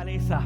fortaleza.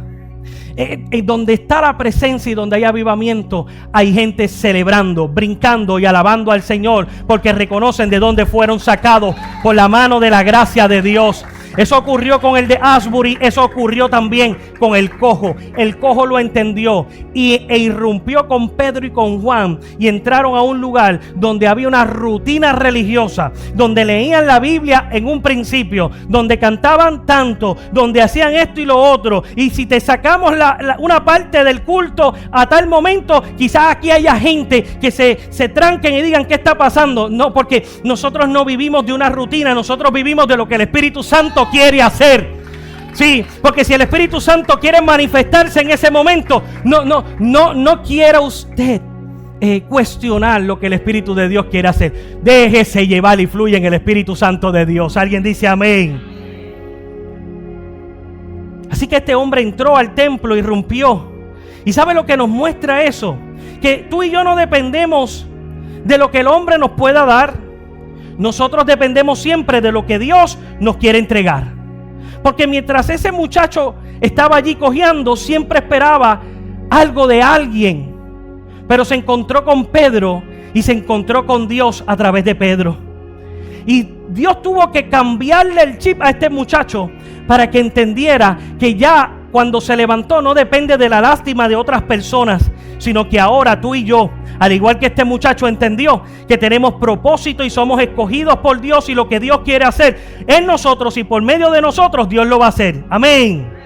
Donde está la presencia y donde hay avivamiento, hay gente celebrando, brincando y alabando al Señor, porque reconocen de dónde fueron sacados por la mano de la gracia de Dios. Eso ocurrió con el de Asbury, eso ocurrió también con el cojo. El cojo lo entendió e irrumpió con Pedro y con Juan, y entraron a un lugar donde había una rutina religiosa, donde leían la Biblia en un principio, donde cantaban tanto, donde hacían esto y lo otro. Y si te sacamos una parte del culto a tal momento, quizás aquí haya gente que se tranquen y digan: ¿qué está pasando? No, porque nosotros no vivimos de una rutina, nosotros vivimos de lo que el Espíritu Santo quiere hacer. Sí, porque si el Espíritu Santo quiere manifestarse en ese momento, no quiera usted cuestionar lo que el Espíritu de Dios quiere hacer. Déjese llevar y fluye en el Espíritu Santo de Dios. Alguien dice amén. Así que este hombre entró al templo, irrumpió. ¿Y sabe lo que nos muestra eso? Que tú y yo no dependemos de lo que el hombre nos pueda dar. Nosotros dependemos siempre de lo que Dios nos quiere entregar. Porque mientras ese muchacho estaba allí cojeando, siempre esperaba algo de alguien. Pero se encontró con Pedro y se encontró con Dios a través de Pedro. Y Dios tuvo que cambiarle el chip a este muchacho para que entendiera que ya cuando se levantó no depende de la lástima de otras personas, sino que ahora tú y yo, al igual que este muchacho, entendió que tenemos propósito y somos escogidos por Dios, y lo que Dios quiere hacer en nosotros y por medio de nosotros, Dios lo va a hacer. Amén.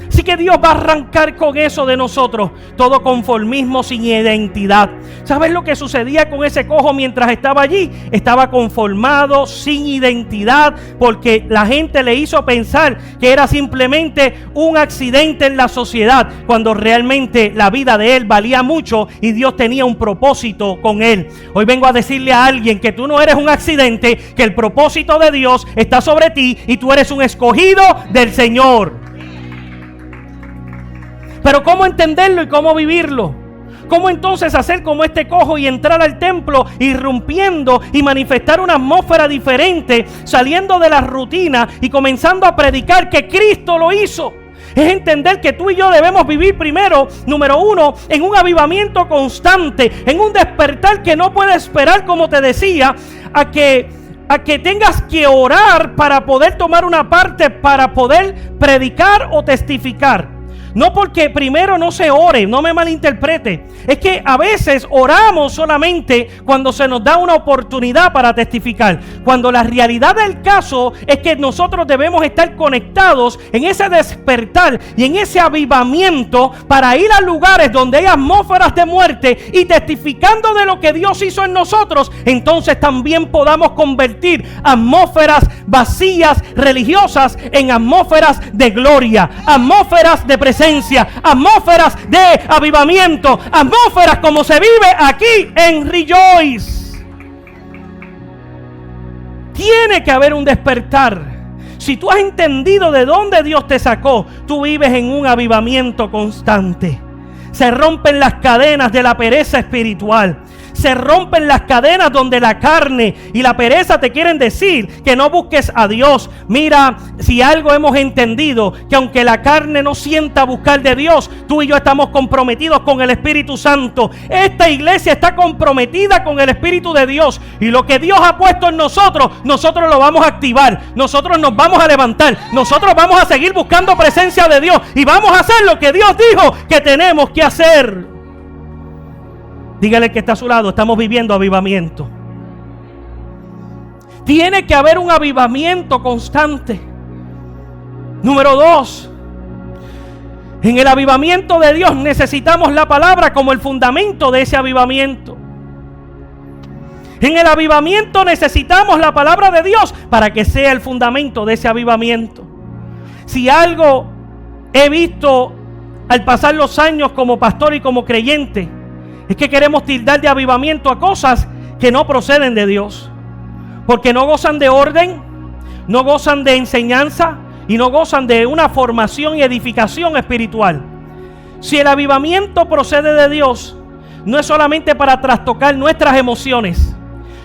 Así que Dios va a arrancar con eso de nosotros, todo conformismo sin identidad. ¿Sabes lo que sucedía con ese cojo mientras estaba allí? Estaba conformado, sin identidad, porque la gente le hizo pensar que era simplemente un accidente en la sociedad, cuando realmente la vida de él valía mucho y Dios tenía un propósito con él. Hoy vengo a decirle a alguien que tú no eres un accidente, que el propósito de Dios está sobre ti y tú eres un escogido del Señor. Pero ¿cómo entenderlo y cómo vivirlo? ¿Cómo entonces hacer como este cojo y entrar al templo irrumpiendo y manifestar una atmósfera diferente, saliendo de la rutina y comenzando a predicar que Cristo lo hizo? Es entender que tú y yo debemos vivir primero, número uno, en un avivamiento constante, en un despertar que no puede esperar, como te decía, a que tengas que orar para poder tomar una parte, para poder predicar o testificar. No porque primero no se ore, no me malinterprete. Es que a veces oramos solamente cuando se nos da una oportunidad para testificar. Cuando la realidad del caso es que nosotros debemos estar conectados en ese despertar y en ese avivamiento para ir a lugares donde hay atmósferas de muerte y testificando de lo que Dios hizo en nosotros. Entonces también podamos convertir atmósferas vacías, religiosas, en atmósferas de gloria, atmósferas de presencia, atmósferas de avivamiento, atmósferas como se vive aquí en Rejoice. Tiene que haber un despertar. Si tú has entendido de dónde Dios te sacó, tú vives en un avivamiento constante. Se rompen las cadenas de la pereza espiritual. Se rompen las cadenas donde la carne y la pereza te quieren decir que no busques a Dios. Mira, si algo hemos entendido, que aunque la carne no sienta buscar de Dios, tú y yo estamos comprometidos con el Espíritu Santo. Esta iglesia está comprometida con el Espíritu de Dios, y lo que Dios ha puesto en nosotros, nosotros lo vamos a activar. Nosotros nos vamos a levantar. Nosotros vamos a seguir buscando presencia de Dios y vamos a hacer lo que Dios dijo que tenemos que hacer. Dígale que está a su lado: estamos viviendo avivamiento. Tiene que haber un avivamiento constante. Número 2, en el avivamiento de Dios necesitamos la palabra como el fundamento de ese avivamiento. En el avivamiento necesitamos la palabra de Dios para que sea el fundamento de ese avivamiento. Si algo he visto al pasar los años como pastor y como creyente, es que queremos tildar de avivamiento a cosas que no proceden de Dios, porque no gozan de orden, no gozan de enseñanza y no gozan de una formación y edificación espiritual. Si el avivamiento procede de Dios, no es solamente para trastocar nuestras emociones.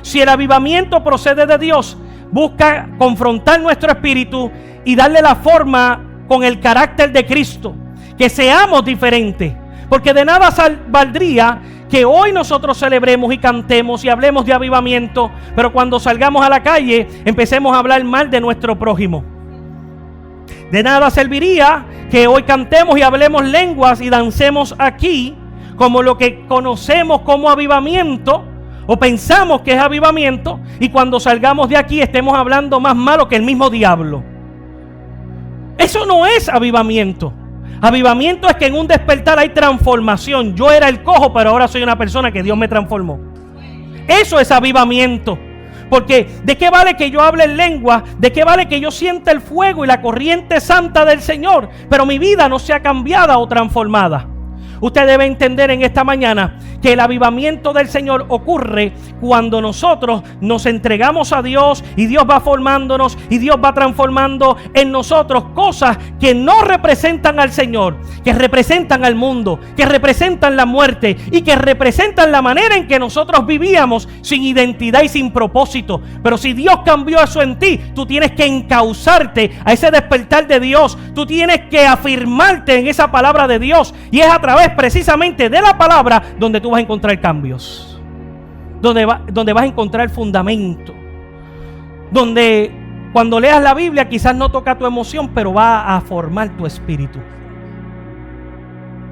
Si el avivamiento procede de Dios, busca confrontar nuestro espíritu y darle la forma con el carácter de Cristo, que seamos diferentes, porque de nada valdría que hoy nosotros celebremos y cantemos y hablemos de avivamiento, pero cuando salgamos a la calle empecemos a hablar mal de nuestro prójimo. De nada serviría que hoy cantemos y hablemos lenguas y dancemos aquí como lo que conocemos como avivamiento o pensamos que es avivamiento, y cuando salgamos de aquí estemos hablando más malo que el mismo diablo. Eso no es avivamiento. Avivamiento es que en un despertar hay transformación. Yo era el cojo, pero ahora soy una persona que Dios me transformó. Eso es avivamiento. Porque ¿de qué vale que yo hable en lengua? ¿De qué vale que yo sienta el fuego y la corriente santa del Señor, pero mi vida no sea cambiada o transformada? Usted debe entender en esta mañana que el avivamiento del Señor ocurre cuando nosotros nos entregamos a Dios y Dios va formándonos y Dios va transformando en nosotros cosas que no representan al Señor, que representan al mundo, que representan la muerte y que representan la manera en que nosotros vivíamos sin identidad y sin propósito. Pero si Dios cambió eso en ti, tú tienes que encauzarte a ese despertar de Dios. Tú tienes que afirmarte en esa palabra de Dios, y es a través precisamente de la palabra donde tú vas a encontrar cambios, donde vas a encontrar fundamento, donde cuando leas la Biblia quizás no toca tu emoción, pero va a formar tu espíritu.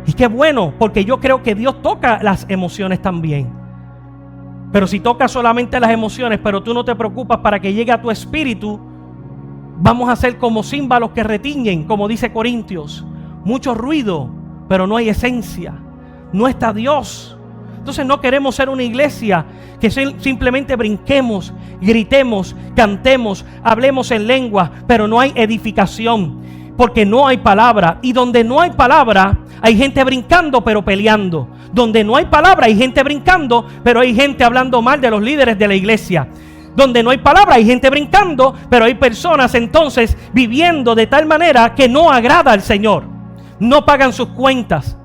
Y qué bueno, porque yo creo que Dios toca las emociones también. Pero si toca solamente las emociones, pero tú no te preocupas para que llegue a tu espíritu, vamos a ser como címbalos que retiñen, como dice Corintios. Mucho ruido, pero no hay esencia, no está Dios. Entonces no queremos ser una iglesia que simplemente brinquemos, gritemos, cantemos, hablemos en lengua, pero no hay edificación, porque no hay palabra. Y donde no hay palabra, hay gente brincando pero peleando. Donde no hay palabra, hay gente brincando, pero hay gente hablando mal de los líderes de la iglesia. Donde no hay palabra, hay gente brincando, pero hay personas entonces viviendo de tal manera que no agrada al Señor. No pagan sus cuentas,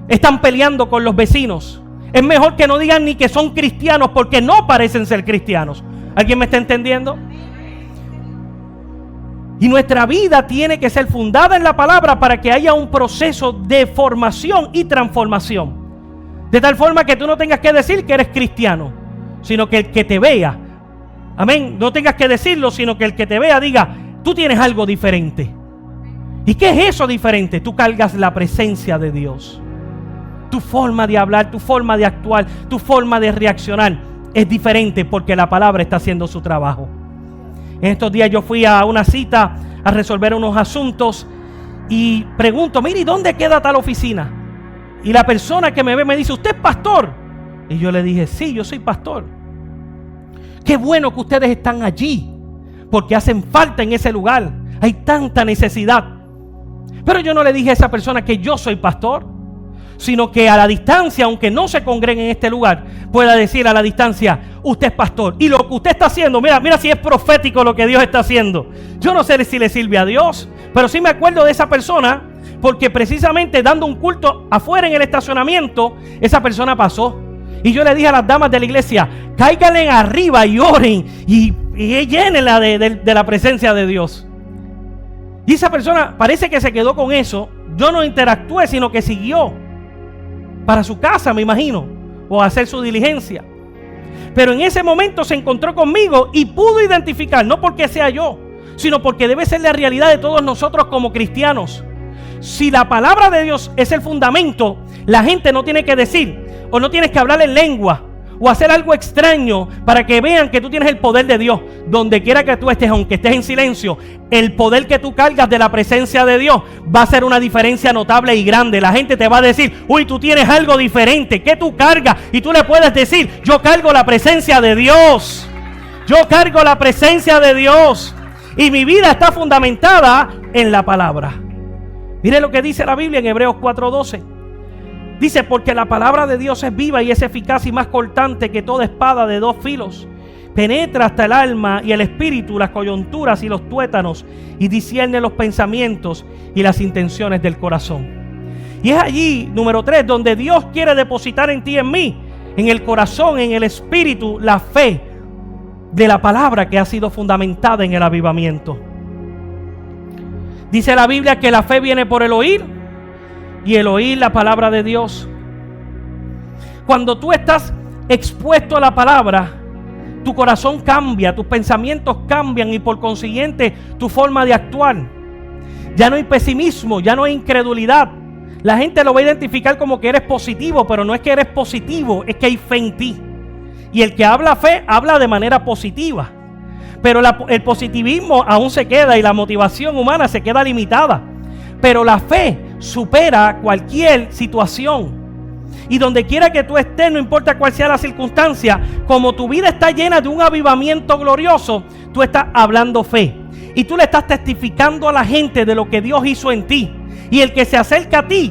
están peleando con los vecinos. Es mejor que no digan ni que son cristianos, porque no parecen ser cristianos. ¿Alguien me está entendiendo? Y nuestra vida tiene que ser fundada en la palabra para que haya un proceso de formación y transformación. De tal forma que tú no tengas que decir que eres cristiano, sino que el que te vea, amén, no tengas que decirlo, sino que el que te vea diga, tú tienes algo diferente. ¿Y qué es eso diferente? Tú cargas la presencia de Dios. Tu forma de hablar, tu forma de actuar, tu forma de reaccionar es diferente porque la palabra está haciendo su trabajo. En estos días yo fui a una cita a resolver unos asuntos y pregunto, mire, ¿y dónde queda tal oficina? Y la persona que me ve me dice, ¿usted es pastor? Y yo le dije, sí, yo soy pastor. Qué bueno que ustedes están allí, porque hacen falta en ese lugar. Hay tanta necesidad. Pero yo no le dije a esa persona que yo soy pastor, sino que a la distancia, aunque no se congregue en este lugar, pueda decir a la distancia, usted es pastor. Y lo que usted está haciendo, mira si es profético lo que Dios está haciendo. Yo no sé si le sirve a Dios, pero sí me acuerdo de esa persona, porque precisamente dando un culto afuera en el estacionamiento, esa persona pasó. Y yo le dije a las damas de la iglesia, cáiganle arriba y oren y llénenla de la presencia de Dios. Y esa persona parece que se quedó con eso. Yo no interactué, sino que siguió para su casa, me imagino, o a hacer su diligencia. Pero en ese momento se encontró conmigo y pudo identificar, no porque sea yo, sino porque debe ser la realidad de todos nosotros como cristianos. Si la palabra de Dios es el fundamento, la gente no tiene que decir, o no tienes que hablar en lengua, o hacer algo extraño para que vean que tú tienes el poder de Dios. Donde quiera que tú estés, aunque estés en silencio, el poder que tú cargas de la presencia de Dios va a ser una diferencia notable y grande. La gente te va a decir, uy, tú tienes algo diferente, ¿qué tú cargas? Y tú le puedes decir, yo cargo la presencia de Dios. Yo cargo la presencia de Dios. Y mi vida está fundamentada en la palabra. Mire lo que dice la Biblia en Hebreos 4:12. Dice, porque la palabra de Dios es viva y es eficaz y más cortante que toda espada de dos filos. Penetra hasta el alma y el espíritu, las coyunturas y los tuétanos, y discierne los pensamientos y las intenciones del corazón. Y es allí, número 3, donde Dios quiere depositar en ti y en mí, en el corazón, en el espíritu, la fe de la palabra que ha sido fundamentada en el avivamiento. Dice la Biblia que la fe viene por el oír y el oír la palabra de Dios. Cuando tú estás expuesto a la palabra, tu corazón cambia, tus pensamientos cambian y por consiguiente tu forma de actuar. Ya no hay pesimismo, ya no hay incredulidad. La gente lo va a identificar como que eres positivo, pero no es que eres positivo, es que hay fe en ti. Y el que habla fe, habla de manera positiva. Pero el positivismo aún se queda y la motivación humana se queda limitada. Pero la fe supera cualquier situación. Y donde quiera que tú estés, no importa cuál sea la circunstancia, como tu vida está llena de un avivamiento glorioso, tú estás hablando fe. Y tú le estás testificando a la gente de lo que Dios hizo en ti. Y el que se acerca a ti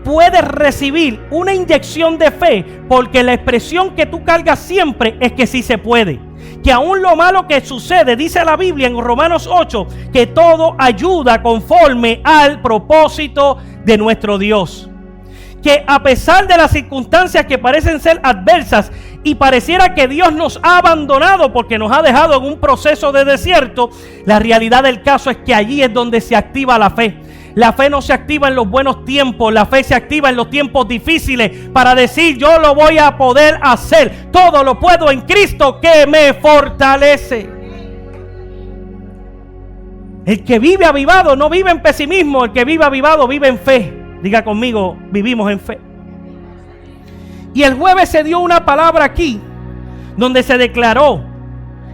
puede recibir una inyección de fe, porque la expresión que tú cargas siempre es que sí se puede. Que aún lo malo que sucede, dice la Biblia en Romanos 8, que todo ayuda conforme al propósito de nuestro Dios. Que a pesar de las circunstancias que parecen ser adversas y pareciera que Dios nos ha abandonado porque nos ha dejado en un proceso de desierto, la realidad del caso es que allí es donde se activa la fe. La fe no se activa en los buenos tiempos, la fe se activa en los tiempos difíciles para decir: yo lo voy a poder hacer, todo lo puedo en Cristo que me fortalece. El que vive avivado no vive en pesimismo, el que vive avivado vive en fe. Diga conmigo: vivimos en fe. Y el jueves se dio una palabra aquí donde se declaró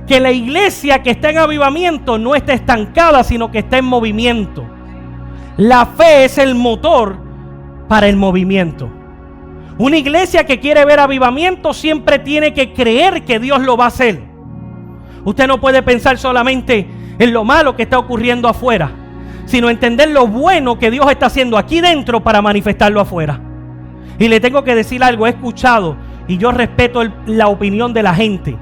que la iglesia que está en avivamiento no está estancada, sino que está en movimiento. La fe es el motor para el movimiento. Una iglesia que quiere ver avivamiento siempre tiene que creer que Dios lo va a hacer. Usted no puede pensar solamente en lo malo que está ocurriendo afuera, sino entender lo bueno que Dios está haciendo aquí dentro para manifestarlo afuera. Y le tengo que decir algo: he escuchado y yo respeto la opinión de la gente,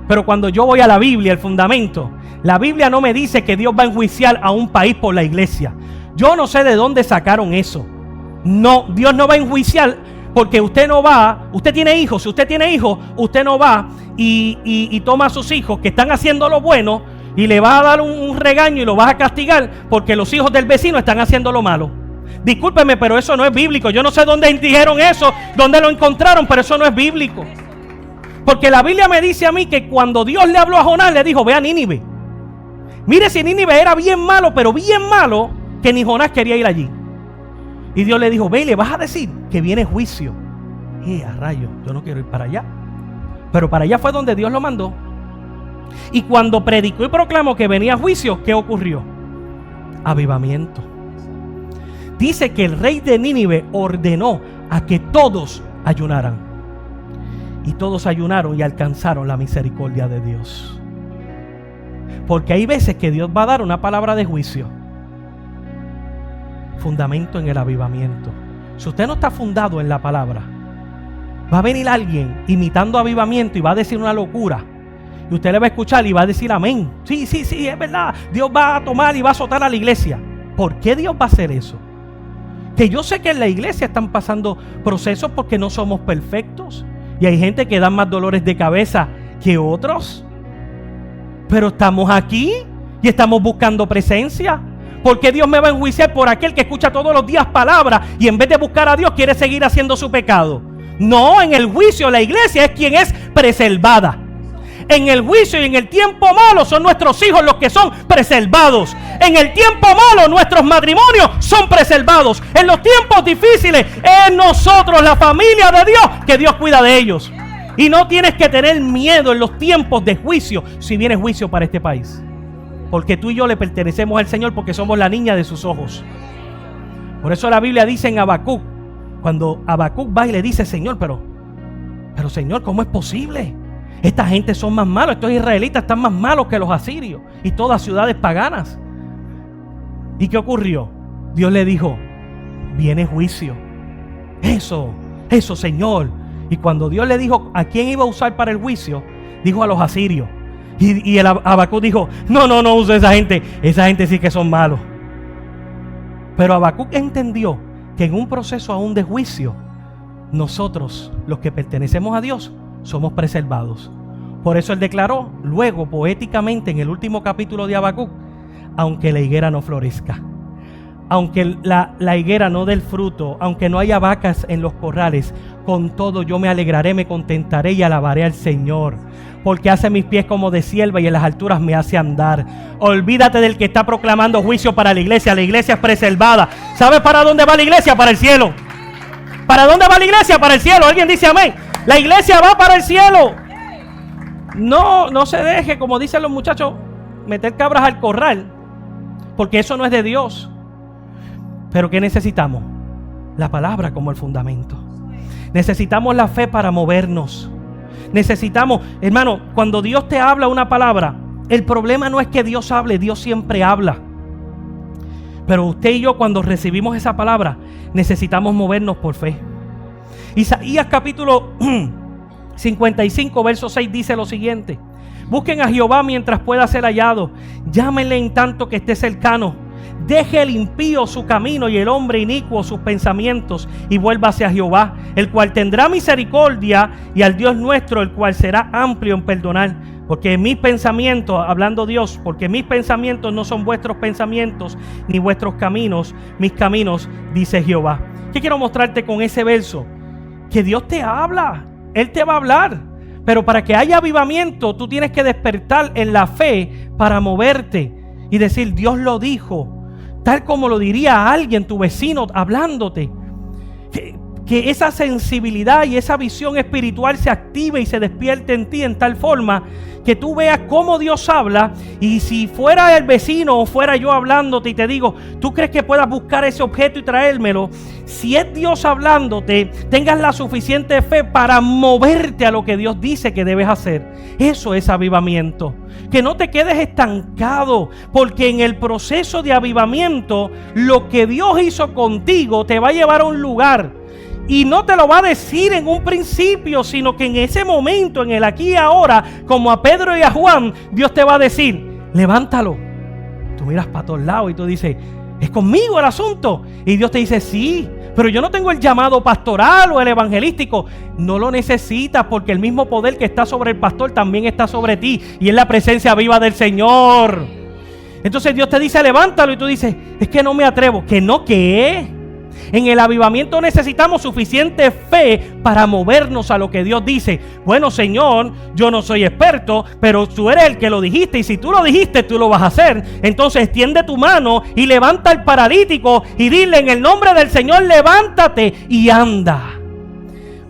pero cuando yo voy a la Biblia, el fundamento, la Biblia no me dice que Dios va a enjuiciar a un país por la iglesia. Yo no sé de dónde sacaron eso. No, Dios no va a enjuiciar, porque usted no va, usted tiene hijos, si usted tiene hijos, usted no va y toma a sus hijos que están haciendo lo bueno y le va a dar un regaño y lo vas a castigar porque los hijos del vecino están haciendo lo malo. Discúlpeme, pero eso no es bíblico. Yo no sé dónde dijeron eso, dónde lo encontraron, pero eso no es bíblico. Porque la Biblia me dice a mí que cuando Dios le habló a Jonás, le dijo: ve a Nínive. Mire, si Nínive era bien malo, pero bien malo, que ni Jonás quería ir allí. Y Dios le dijo: ve y le vas a decir que viene juicio. Y a rayos, yo no quiero ir para allá. Pero para allá fue donde Dios lo mandó. Y cuando predicó y proclamó que venía juicio, ¿qué ocurrió? Avivamiento. Dice que el rey de Nínive ordenó a que todos ayunaran. Y todos ayunaron y alcanzaron la misericordia de Dios. Porque hay veces que Dios va a dar una palabra de juicio. Fundamento en el avivamiento. Si usted no está fundado en la palabra, va a venir alguien imitando avivamiento y va a decir una locura. Y usted le va a escuchar y va a decir amén. Sí, es verdad. Dios va a tomar y va a azotar a la iglesia. ¿Por qué Dios va a hacer eso? Que yo sé que en la iglesia están pasando procesos porque no somos perfectos. Y hay gente que da más dolores de cabeza que otros. Pero estamos aquí y estamos buscando presencia. ¿Por qué Dios me va a enjuiciar por aquel que escucha todos los días palabras y en vez de buscar a Dios quiere seguir haciendo su pecado? No, en el juicio la iglesia es quien es preservada. En el juicio y en el tiempo malo son nuestros hijos los que son preservados. En el tiempo malo nuestros matrimonios son preservados. En los tiempos difíciles es nosotros, la familia de Dios, que Dios cuida de ellos. Y no tienes que tener miedo en los tiempos de juicio, si viene juicio para este país. Porque tú y yo le pertenecemos al Señor, porque somos la niña de sus ojos. Por eso la Biblia dice en Habacuc, cuando Habacuc va y le dice: Señor, pero Señor, ¿cómo es posible? Esta gente son más malos, estos israelitas están más malos que los asirios y todas ciudades paganas. ¿Y qué ocurrió? Dios le dijo: viene juicio. Eso, Señor. Y cuando Dios le dijo a quién iba a usar para el juicio, dijo a los asirios. Y el Habacuc dijo: no use esa gente sí que son malos. Pero Habacuc entendió que en un proceso aún de juicio, nosotros, los que pertenecemos a Dios, somos preservados. Por eso él declaró luego poéticamente en el último capítulo de Habacuc: aunque la higuera no florezca, aunque la higuera no dé el fruto, aunque no haya vacas en los corrales, con todo yo me alegraré, me contentaré y alabaré al Señor, porque hace mis pies como de sierva y en las alturas me hace andar. Olvídate del que está proclamando juicio para la iglesia es preservada. ¿Sabes para dónde va la iglesia? Para el cielo. ¿Para dónde va la iglesia? Para el cielo. ¿Alguien dice amén? La iglesia va para el cielo. No se deje, como dicen los muchachos, meter cabras al corral, porque eso no es de Dios. Pero ¿qué necesitamos? La palabra como el fundamento. Necesitamos la fe para movernos. Necesitamos, hermano, cuando Dios te habla una palabra, el problema no es que Dios hable, Dios siempre habla. Pero usted y yo, cuando recibimos esa palabra, necesitamos movernos por fe. Isaías capítulo 55, verso 6 dice lo siguiente: busquen a Jehová mientras pueda ser hallado, llámenle en tanto que esté cercano. Deje el impío su camino y el hombre inicuo sus pensamientos, y vuélvase a Jehová, el cual tendrá misericordia, y al Dios nuestro, el cual será amplio en perdonar. Porque mis pensamientos, hablando Dios, porque mis pensamientos no son vuestros pensamientos, ni vuestros caminos, mis caminos, dice Jehová. ¿Qué quiero mostrarte con ese verso? Que Dios te habla, Él te va a hablar. Pero para que haya avivamiento, tú tienes que despertar en la fe para moverte y decir, Dios lo dijo, tal como lo diría alguien, tu vecino, hablándote. Que esa sensibilidad y esa visión espiritual se active y se despierte en ti en tal forma que tú veas cómo Dios habla. Y si fuera el vecino o fuera yo hablándote y te digo, ¿tú crees que puedas buscar ese objeto y traérmelo? Si es Dios hablándote, tengas la suficiente fe para moverte a lo que Dios dice que debes hacer. Eso es avivamiento. Que no te quedes estancado, porque en el proceso de avivamiento, lo que Dios hizo contigo te va a llevar a un lugar. Y no te lo va a decir en un principio, sino que en ese momento, en el aquí y ahora, como a Pedro y a Juan, Dios te va a decir, levántalo. Tú miras para todos lados y tú dices, ¿es conmigo el asunto? Y Dios te dice, sí, pero yo no tengo el llamado pastoral o el evangelístico. No lo necesitas, porque el mismo poder que está sobre el pastor también está sobre ti, y es la presencia viva del Señor. Entonces Dios te dice, levántalo, y tú dices, es que no me atrevo. ¿Que no qué? En el avivamiento necesitamos suficiente fe para movernos a lo que Dios dice. Bueno, Señor, yo no soy experto, pero tú eres el que lo dijiste, y si tú lo dijiste, tú lo vas a hacer. Entonces extiende tu mano y levanta al paralítico y dile, en el nombre del Señor, levántate y anda.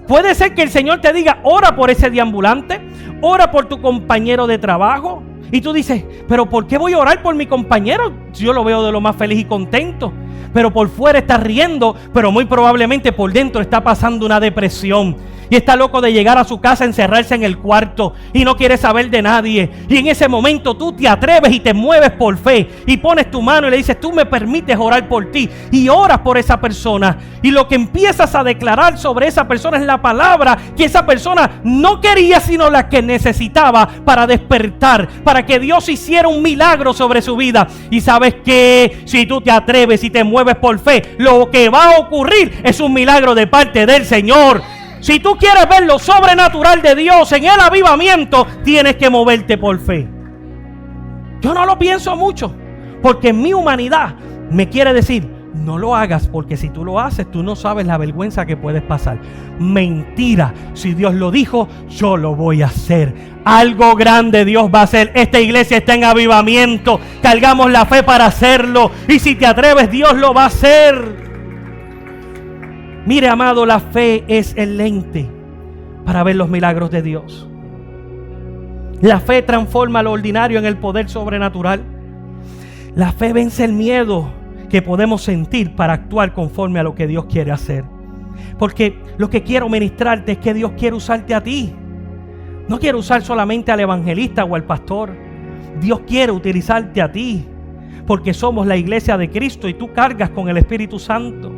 Puede ser que el Señor te diga, ora por ese deambulante, ora por tu compañero de trabajo. Y tú dices, pero ¿por qué voy a orar por mi compañero? Yo lo veo de lo más feliz y contento. Pero por fuera está riendo, pero muy probablemente por dentro está pasando una depresión. Y está loco de llegar a su casa, encerrarse en el cuarto y no quiere saber de nadie. Y en ese momento tú te atreves y te mueves por fe y pones tu mano y le dices, tú me permites orar por ti, y oras por esa persona. Y lo que empiezas a declarar sobre esa persona es la palabra que esa persona no quería, sino la que necesitaba para despertar, para que Dios hiciera un milagro sobre su vida. Y sabes que si tú te atreves y te mueves por fe, lo que va a ocurrir es un milagro de parte del Señor. Si tú quieres ver lo sobrenatural de Dios en el avivamiento, tienes que moverte por fe. Yo no lo pienso mucho, porque mi humanidad me quiere decir, no lo hagas, porque si tú lo haces, tú no sabes la vergüenza que puedes pasar. Mentira, si Dios lo dijo, yo lo voy a hacer. Algo grande Dios va a hacer. Esta iglesia está en avivamiento, cargamos la fe para hacerlo, y si te atreves, Dios lo va a hacer. Mire, amado, la fe es el lente para ver los milagros de Dios. La fe transforma lo ordinario en el poder sobrenatural. La fe vence el miedo que podemos sentir para actuar conforme a lo que Dios quiere hacer. Porque lo que quiero ministrarte es que Dios quiere usarte a ti. No quiere usar solamente al evangelista o al pastor. Dios quiere utilizarte a ti, porque somos la iglesia de Cristo y tú cargas con el Espíritu Santo.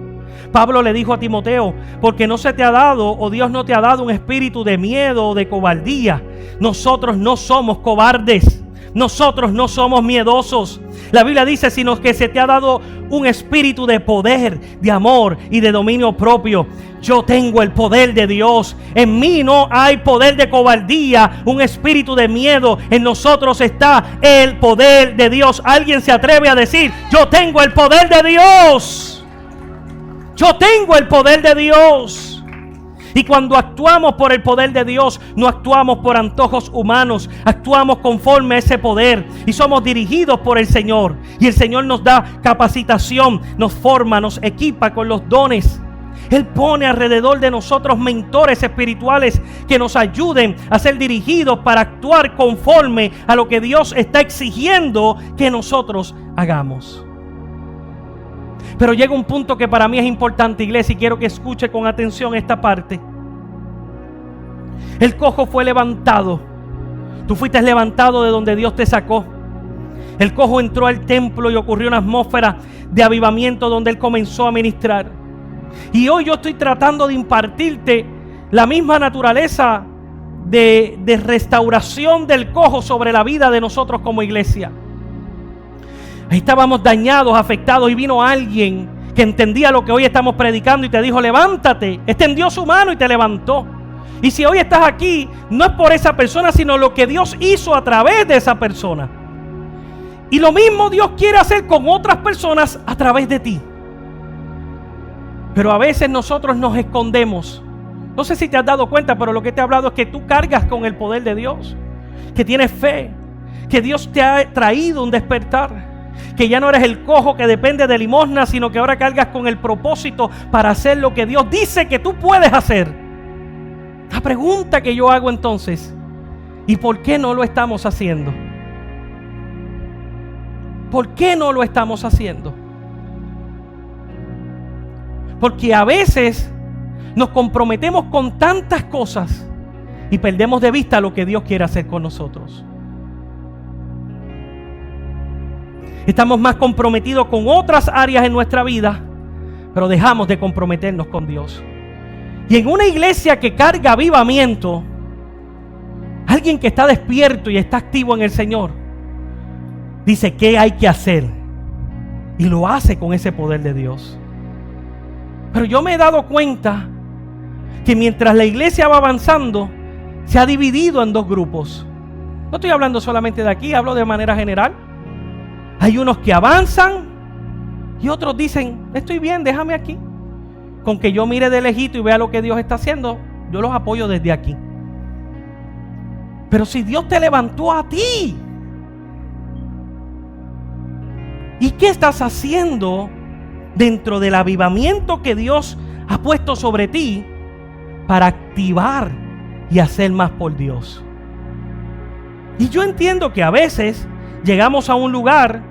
Pablo le dijo a Timoteo, porque no se te ha dado, o Dios no te ha dado, un espíritu de miedo o de cobardía. Nosotros no somos cobardes. Nosotros no somos miedosos. La Biblia dice, sino que se te ha dado un espíritu de poder, de amor y de dominio propio. Yo tengo el poder de Dios. En mí no hay poder de cobardía, un espíritu de miedo. En nosotros está el poder de Dios. ¿Alguien se atreve a decir, yo tengo el poder de Dios? Yo tengo el poder de Dios. Y cuando actuamos por el poder de Dios, no actuamos por antojos humanos, actuamos conforme a ese poder y somos dirigidos por el Señor. Y el Señor nos da capacitación, nos forma, nos equipa con los dones. Él pone alrededor de nosotros mentores espirituales que nos ayuden a ser dirigidos para actuar conforme a lo que Dios está exigiendo que nosotros hagamos. Pero llega un punto que para mí es importante, iglesia, y quiero que escuche con atención esta parte. El cojo fue levantado. Tú fuiste levantado de donde Dios te sacó. El cojo entró al templo y ocurrió una atmósfera de avivamiento donde él comenzó a ministrar. Y hoy yo estoy tratando de impartirte la misma naturaleza de restauración del cojo sobre la vida de nosotros como iglesia. Ahí estábamos dañados, afectados, y vino alguien que entendía lo que hoy estamos predicando y te dijo, levántate. Extendió su mano y te levantó. Y si hoy estás aquí, no es por esa persona, sino lo que Dios hizo a través de esa persona. Y lo mismo Dios quiere hacer con otras personas a través de ti. Pero a veces nosotros nos escondemos. No sé si te has dado cuenta, pero lo que te he hablado es que tú cargas con el poder de Dios, que tienes fe, que Dios te ha traído un despertar, que ya no eres el cojo que depende de limosna, sino que ahora cargas con el propósito para hacer lo que Dios dice que tú puedes hacer. La pregunta que yo hago entonces, ¿y por qué no lo estamos haciendo? ¿Por qué no lo estamos haciendo? Porque a veces nos comprometemos con tantas cosas y perdemos de vista lo que Dios quiere hacer con nosotros. Estamos más comprometidos con otras áreas en nuestra vida, pero dejamos de comprometernos con Dios. Y en una iglesia que carga avivamiento, alguien que está despierto y está activo en el Señor, dice qué hay que hacer y lo hace con ese poder de Dios. Pero yo me he dado cuenta que mientras la iglesia va avanzando, se ha dividido en dos grupos. No estoy hablando solamente de aquí, hablo de manera general. Hay unos que avanzan y otros dicen, estoy bien, déjame aquí. Con que yo mire de lejito y vea lo que Dios está haciendo, yo los apoyo desde aquí. Pero si Dios te levantó a ti, ¿y qué estás haciendo dentro del avivamiento que Dios ha puesto sobre ti para activar y hacer más por Dios? Y yo entiendo que a veces llegamos a un lugar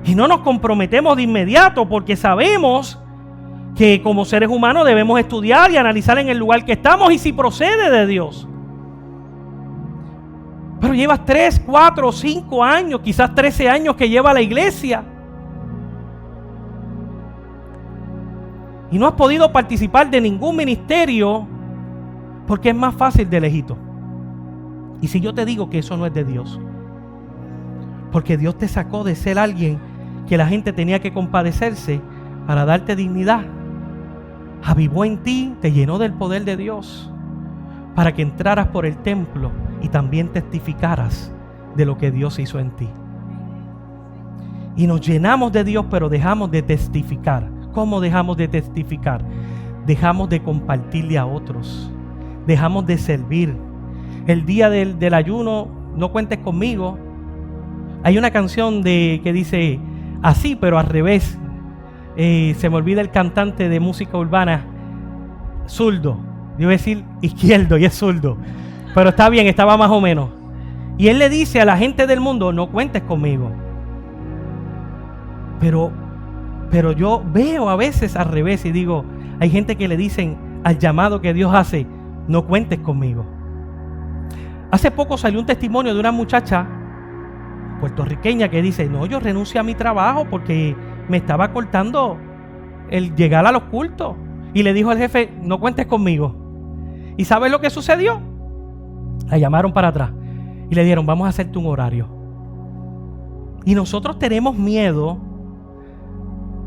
y no nos comprometemos de inmediato porque sabemos que como seres humanos debemos estudiar y analizar en el lugar que estamos y si procede de Dios. Pero llevas 3, 4, 5 años, quizás 13 años que lleva la iglesia y no has podido participar de ningún ministerio porque es más fácil de lejito. Y si yo te digo que eso no es de Dios, porque Dios te sacó de ser alguien que la gente tenía que compadecerse para darte dignidad, avivó en ti, te llenó del poder de Dios para que entraras por el templo y también testificaras de lo que Dios hizo en ti. Y nos llenamos de Dios, pero dejamos de testificar. ¿Cómo dejamos de testificar? Dejamos de compartirle a otros, dejamos de servir. El día del ayuno, no cuentes conmigo. Hay una canción que dice así, pero al revés. Se me olvida el cantante de música urbana, zurdo. Yo iba a decir izquierdo y es zurdo, pero está bien, estaba más o menos. Y él le dice a la gente del mundo, no cuentes conmigo. Pero yo veo a veces al revés y digo, hay gente que le dicen al llamado que Dios hace, no cuentes conmigo. Hace poco salió un testimonio de una muchacha puertorriqueña que dice, no, yo renuncié a mi trabajo porque me estaba cortando el llegar a los cultos. Y le dijo al jefe, no cuentes conmigo. ¿Y sabes lo que sucedió? La llamaron para atrás y le dijeron, vamos a hacerte un horario. Y nosotros tenemos miedo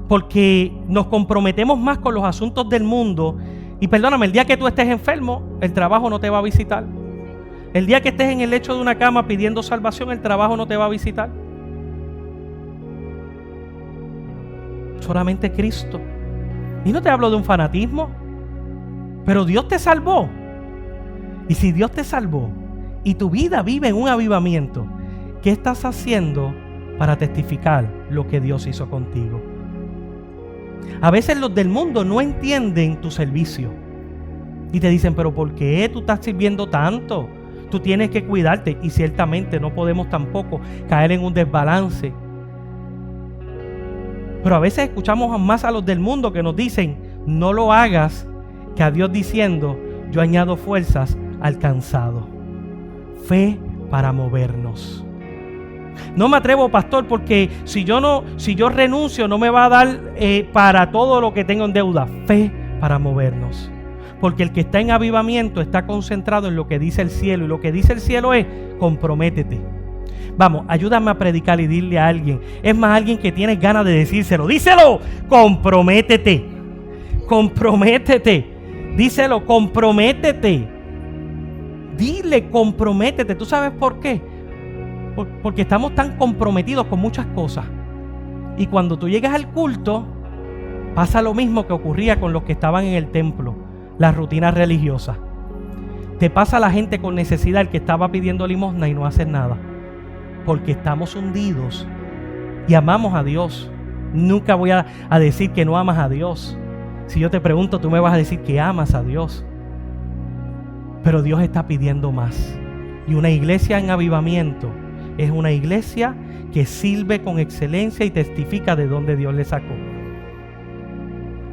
porque nos comprometemos más con los asuntos del mundo. Y perdóname, el día que tú estés enfermo, el trabajo no te va a visitar. El día que estés en el lecho de una cama pidiendo salvación, el trabajo no te va a visitar. Solamente Cristo. Y no te hablo de un fanatismo, pero Dios te salvó. Y si Dios te salvó y tu vida vive en un avivamiento, ¿qué estás haciendo para testificar lo que Dios hizo contigo? A veces los del mundo no entienden tu servicio y te dicen, pero ¿por qué tú estás sirviendo tanto? Tú tienes que cuidarte. Y ciertamente no podemos tampoco caer en un desbalance. Pero a veces escuchamos más a los del mundo que nos dicen, no lo hagas, que a Dios diciendo, yo añado fuerzas al cansado. Fe para movernos. No me atrevo, pastor, porque si yo renuncio no me va a dar para todo lo que tengo en deuda. Fe para movernos. Porque el que está en avivamiento está concentrado en lo que dice el cielo. Y lo que dice el cielo es, comprométete. Vamos, ayúdame a predicar y dile a alguien. Es más, alguien que tienes ganas de decírselo. Díselo, comprométete. Comprométete. Díselo, comprométete. Dile, comprométete. ¿Tú sabes por qué? Porque estamos tan comprometidos con muchas cosas. Y cuando tú llegas al culto, pasa lo mismo que ocurría con los que estaban en el templo. Las rutinas religiosas. Te pasa a la gente con necesidad, el que estaba pidiendo limosna y no hace nada. Porque estamos hundidos y amamos a Dios. Nunca voy a decir que no amas a Dios. Si yo te pregunto, tú me vas a decir que amas a Dios. Pero Dios está pidiendo más. Y una iglesia en avivamiento es una iglesia que sirve con excelencia y testifica de dónde Dios le sacó.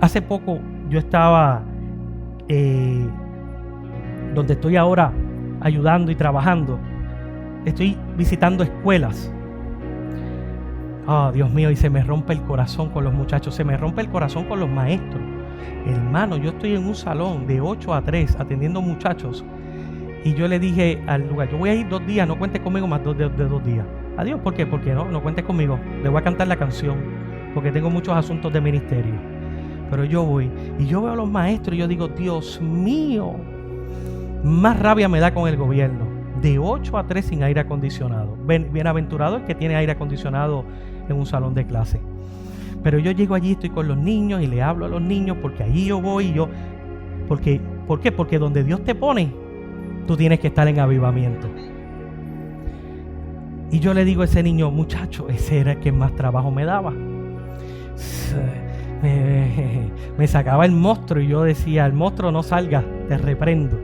Hace poco yo estaba donde estoy ahora ayudando y trabajando. Estoy visitando escuelas. Dios mío, y se me rompe el corazón con los muchachos, se me rompe el corazón con los maestros. Hermano, yo estoy en un salón de 8 a 3 atendiendo muchachos. Y yo le dije al lugar, yo voy a ir 2 días, no cuentes conmigo más de 2 días. Adiós, ¿por qué? Porque no cuentes conmigo. Le voy a cantar la canción, porque tengo muchos asuntos de ministerio. Pero yo voy, y yo veo a los maestros y yo digo, Dios mío, más rabia me da con el gobierno. De 8 a 3 sin aire acondicionado. Bienaventurado el que tiene aire acondicionado en un salón de clase. Pero yo llego allí, estoy con los niños y le hablo a los niños porque allí yo voy. ¿Por qué? Porque donde Dios te pone, tú tienes que estar en avivamiento. Y yo le digo a ese niño, muchacho, ese era el que más trabajo me daba. Me sacaba el monstruo y yo decía, el monstruo no salga, te reprendo.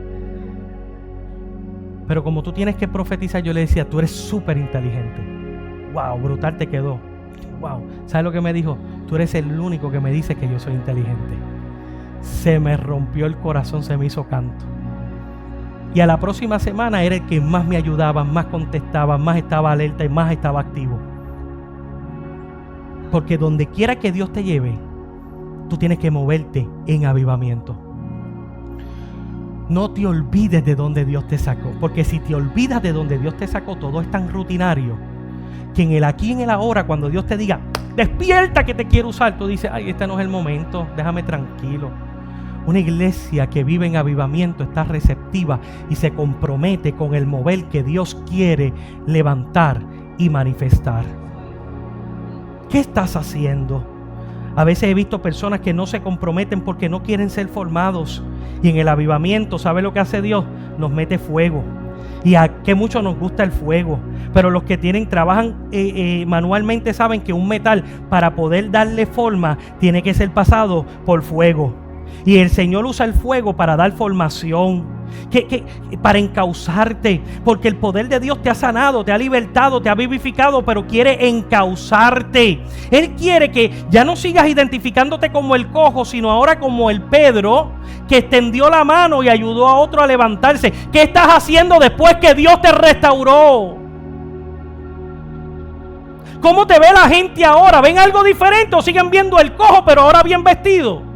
Pero como tú tienes que profetizar, yo le decía, tú eres súper inteligente. Wow, brutal te quedó. Wow, ¿sabes lo que me dijo? Tú eres el único que me dice que yo soy inteligente. Se me rompió el corazón, se me hizo canto. Y a la próxima semana era el que más me ayudaba, más contestaba, más estaba alerta y más estaba activo. Porque donde quiera que Dios te lleve, tú tienes que moverte en avivamiento. No te olvides de donde Dios te sacó. Porque si te olvidas de donde Dios te sacó, todo es tan rutinario que en el aquí y en el ahora, cuando Dios te diga, despierta que te quiero usar, tú dices, ay, este no es el momento, déjame tranquilo. Una iglesia que vive en avivamiento está receptiva y se compromete con el mover que Dios quiere levantar y manifestar. ¿Qué estás haciendo? A veces he visto personas que no se comprometen porque no quieren ser formados. Y en el avivamiento, ¿sabe lo que hace Dios? Nos mete fuego. Y a que mucho nos gusta el fuego. Pero los que trabajan manualmente saben que un metal, para poder darle forma, tiene que ser pasado por fuego. Y el Señor usa el fuego para dar formación. Para encauzarte, porque el poder de Dios te ha sanado, te ha libertado, te ha vivificado, pero quiere encauzarte. Él quiere que ya no sigas identificándote como el cojo, sino ahora como el Pedro que extendió la mano y ayudó a otro a levantarse. ¿Qué estás haciendo después que Dios te restauró? ¿Cómo te ve la gente ahora? ¿Ven algo diferente o siguen viendo el cojo pero ahora bien vestido?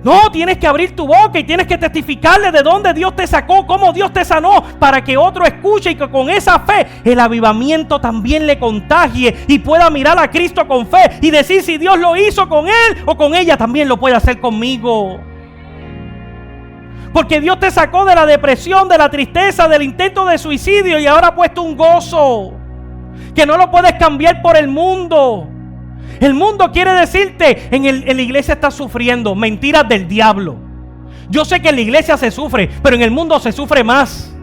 No, tienes que abrir tu boca y tienes que testificarle de dónde Dios te sacó, cómo Dios te sanó, para que otro escuche y que con esa fe el avivamiento también le contagie y pueda mirar a Cristo con fe y decir: si Dios lo hizo con él o con ella, también lo puede hacer conmigo. Porque Dios te sacó de la depresión, de la tristeza, del intento de suicidio y ahora ha puesto un gozo que no lo puedes cambiar por el mundo. El mundo quiere decirte: en la iglesia estás sufriendo. Mentiras del diablo. Yo sé que en la iglesia se sufre, pero en el mundo se sufre más.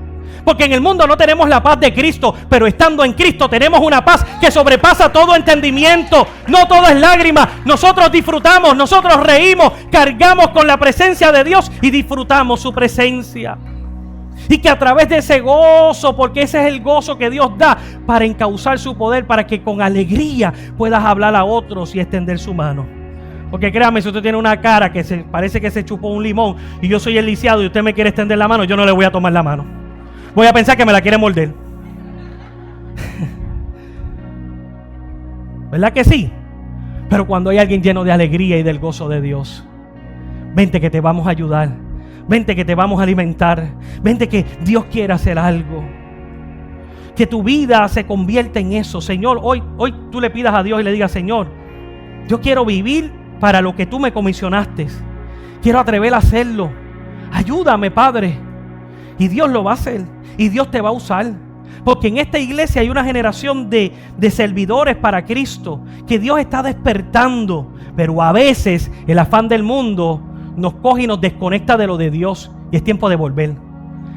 Porque en el mundo no tenemos la paz de Cristo, pero estando en Cristo tenemos una paz que sobrepasa todo entendimiento. No todo es lágrimas. Nosotros disfrutamos, nosotros reímos, cargamos con la presencia de Dios y disfrutamos su presencia. Y que a través de ese gozo, porque ese es el gozo que Dios da para encauzar su poder, para que con alegría puedas hablar a otros y extender su mano. Porque créame, si usted tiene una cara que parece que se chupó un limón y yo soy el lisiado y usted me quiere extender la mano, yo no le voy a tomar la mano. Voy a pensar que me la quiere morder. ¿Verdad que sí? Pero cuando hay alguien lleno de alegría y del gozo de Dios, vente que te vamos a ayudar. Vente que te vamos a alimentar. Vente que Dios quiere hacer algo. Que tu vida se convierta en eso. Señor, hoy tú le pidas a Dios y le digas: Señor, yo quiero vivir para lo que tú me comisionaste. Quiero atrever a hacerlo. Ayúdame, Padre. Y Dios lo va a hacer. Y Dios te va a usar. Porque en esta iglesia hay una generación de servidores para Cristo que Dios está despertando. Pero a veces el afán del mundo nos coge y nos desconecta de lo de Dios. Y es tiempo de volver.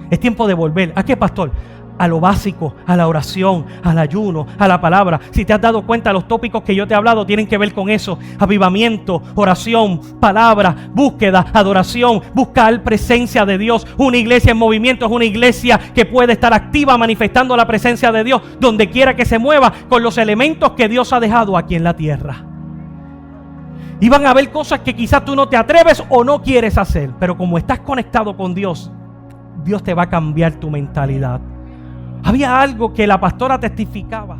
Es tiempo de volver. ¿A qué, pastor? A lo básico, a la oración, al ayuno, a la palabra. Si te has dado cuenta, los tópicos que yo te he hablado tienen que ver con eso: avivamiento, oración, palabra, búsqueda, adoración, buscar presencia de Dios. Una iglesia en movimiento es una iglesia que puede estar activa manifestando la presencia de Dios donde quiera que se mueva, con los elementos que Dios ha dejado aquí en la tierra. Y van a haber cosas que quizás tú no te atreves o no quieres hacer, pero como estás conectado con Dios, Dios te va a cambiar tu mentalidad. Había algo que la pastora testificaba.